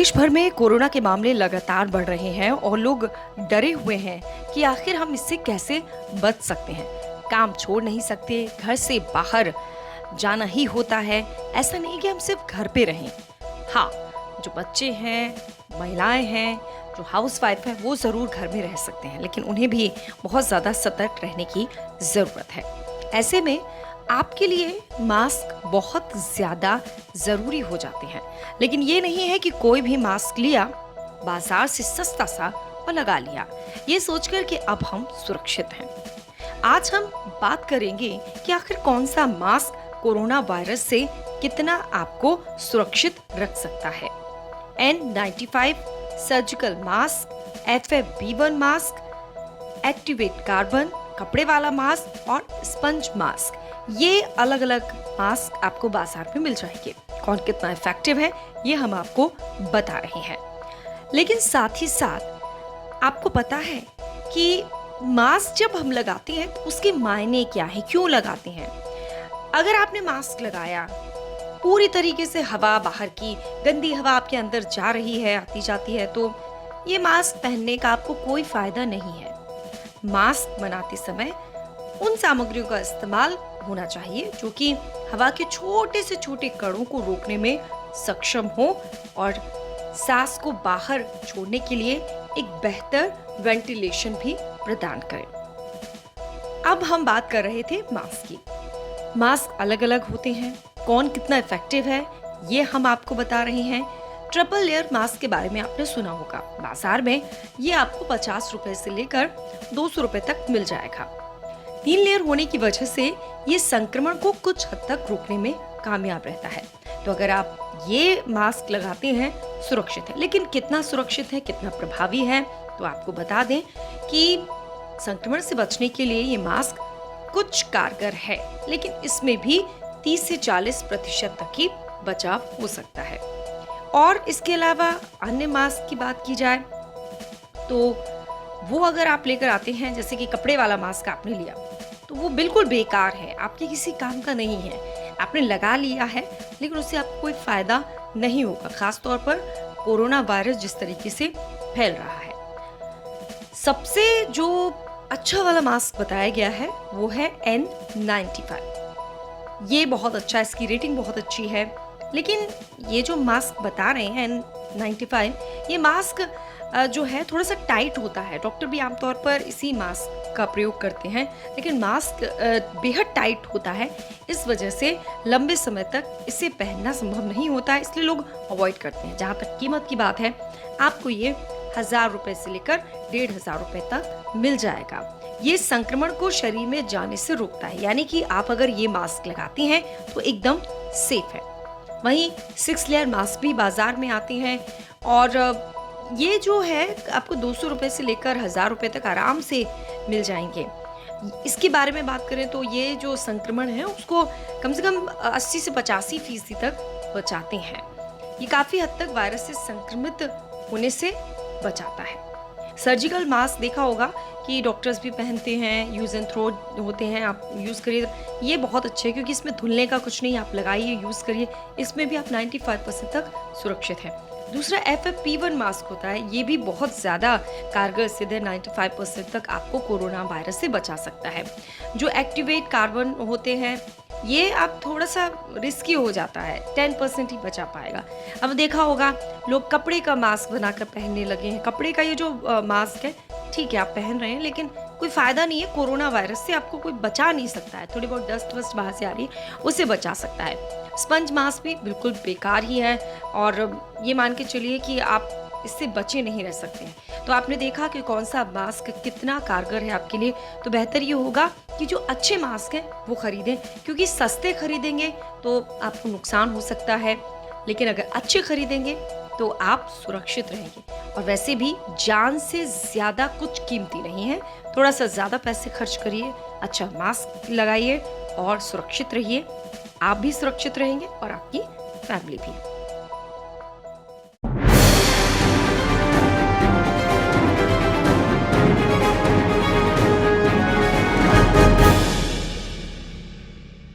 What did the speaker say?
देश भर में कोरोना के मामले लगातार बढ़ रहे हैं और लोग डरे हुए हैं कि आखिर हम इससे कैसे बच सकते हैं। काम छोड़ नहीं सकते, घर से बाहर जाना ही होता है। ऐसा नहीं कि हम सिर्फ घर पे रहें। हाँ, जो बच्चे हैं, महिलाएं हैं, जो हाउसवाइफ हैं, वो ज़रूर घर में रह सकते हैं, लेकिन उन्हें भी बहुत ज़्यादा सतर्क रहने की ज़रूरत है। ऐसे में आपके लिए मास्क बहुत ज़्यादा ज़रूरी हो जाते हैं। लेकिन ये नहीं है कि कोई भी मास्क लिया, बाजार से सस्ता सा और लगा लिया, ये सोचकर कि अब हम सुरक्षित हैं। आज हम बात करेंगे कि आखिर कौन सा मास्क कोरोना वायरस से कितना आपको सुरक्षित रख सकता है। N95 surgical mask, FFP1 mask, activate carbon, कपड़े वाला मास्क और स्पंज मास्क, ये अलग अलग मास्क आपको बाजार में मिल जाएंगे। कौन कितना इफेक्टिव है ये हम आपको बता रहे हैं। लेकिन साथ ही साथ आपको पता है कि मास्क जब हम लगाते हैं तो उसके मायने क्या है, क्यों लगाते हैं। अगर आपने मास्क लगाया, पूरी तरीके से हवा बाहर की गंदी हवा आपके अंदर जा रही है, आती जाती है, तो ये मास्क पहनने का आपको कोई फायदा नहीं है। मास्क बनाते समय उन सामग्रियों का इस्तेमाल होना चाहिए जो कि हवा के छोटे से छोटे कणों को रोकने में सक्षम हो और सांस को बाहर छोड़ने के लिए एक बेहतर वेंटिलेशन भी प्रदान करें। अब हम बात कर रहे थे मास्क की। मास्क अलग अलग होते हैं, कौन कितना इफेक्टिव है ये हम आपको बता रहे हैं। ट्रिपल लेयर मास्क के बारे में आपने सुना होगा। बाजार में ये आपको 50 रुपए से लेकर 200 रुपए तक मिल जाएगा। 3 लेयर होने की वजह से ये संक्रमण को कुछ हद तक रोकने में कामयाब रहता है। तो अगर आप ये मास्क लगाते हैं, सुरक्षित है। लेकिन कितना सुरक्षित है, कितना प्रभावी है, तो आपको बता दें कि संक्रमण से बचने के लिए ये मास्क कुछ कारगर है, लेकिन इसमें भी 30 से 40% तक ही बचाव हो सकता है। और इसके अलावा अन्य मास्क की बात की जाए तो वो अगर आप लेकर आते हैं, जैसे कि कपड़े वाला मास्क आपने लिया, तो वो बिल्कुल बेकार है, आपके किसी काम का नहीं है। आपने लगा लिया है लेकिन उससे आपको कोई फायदा नहीं होगा, खास तौर पर कोरोना वायरस जिस तरीके से फैल रहा है। सबसे जो अच्छा वाला मास्क बताया गया है वो है N95। ये बहुत अच्छा है, इसकी रेटिंग बहुत अच्छी है। लेकिन ये जो मास्क बता रहे हैं N95, ये मास्क जो है थोड़ा सा टाइट होता है। डॉक्टर भी आमतौर पर इसी मास्क का प्रयोग करते हैं, लेकिन मास्क बेहद टाइट होता है। इस वजह से लंबे समय तक इसे पहनना संभव नहीं होता है, इसलिए लोग अवॉइड करते हैं। जहाँ तक कीमत की बात है, आपको ये 1000 रुपए से लेकर 1500 रुपए तक मिल जाएगा। ये संक्रमण को शरीर में जाने से रोकता है, यानी कि आप अगर ये मास्क लगाती हैं तो एकदम सेफ है। वहीं 6 लेयर मास्क भी बाजार में आते हैं और ये जो है आपको 200 रुपए से लेकर 1000 रुपए तक आराम से मिल जाएंगे। इसके बारे में बात करें तो ये जो संक्रमण है उसको कम से कम 80 से 85% तक बचाते हैं। ये काफी हद तक वायरस से संक्रमित होने से बचाता है। सर्जिकल मास्क देखा होगा कि डॉक्टर्स भी पहनते हैं, यूज एंड थ्रो होते हैं, आप यूज़ करिए। ये बहुत अच्छे है क्योंकि इसमें धुलने का कुछ नहीं, आप लगाइए, यूज़ करिए। इसमें भी आप 95% तक सुरक्षित है। दूसरा FFP1 मास्क होता है, ये भी बहुत ज़्यादा कारगर सिद्ध है, 95% तक आपको कोरोना वायरस से बचा सकता है। जो एक्टिवेट कार्बन होते हैं, ये आप थोड़ा सा रिस्की हो जाता है, 10% ही बचा पाएगा। अब देखा होगा लोग कपड़े का मास्क बनाकर पहनने लगे हैं। कपड़े का ये जो मास्क है, ठीक है आप पहन रहे हैं, लेकिन कोई फायदा नहीं है। कोरोना वायरस से आपको कोई बचा नहीं सकता है। थोड़ी बहुत डस्ट वस्ट बाहर से आ रही है, उससे बचा सकता है। स्पंज मास्क भी बिल्कुल बेकार ही है और ये मान के चलिए कि आप इससे बचे नहीं रह सकते हैं। तो आपने देखा कि कौन सा मास्क कितना कारगर है आपके लिए। तो बेहतर ये होगा कि जो अच्छे मास्क हैं वो खरीदें, क्योंकि सस्ते खरीदेंगे तो आपको नुकसान हो सकता है, लेकिन अगर अच्छे खरीदेंगे तो आप सुरक्षित रहेंगे। और वैसे भी जान से ज़्यादा कुछ कीमती नहीं है। थोड़ा सा ज़्यादा पैसे खर्च करिए, अच्छा मास्क लगाइए और सुरक्षित रहिए। आप भी सुरक्षित रहेंगे और आपकी फैमिली भी।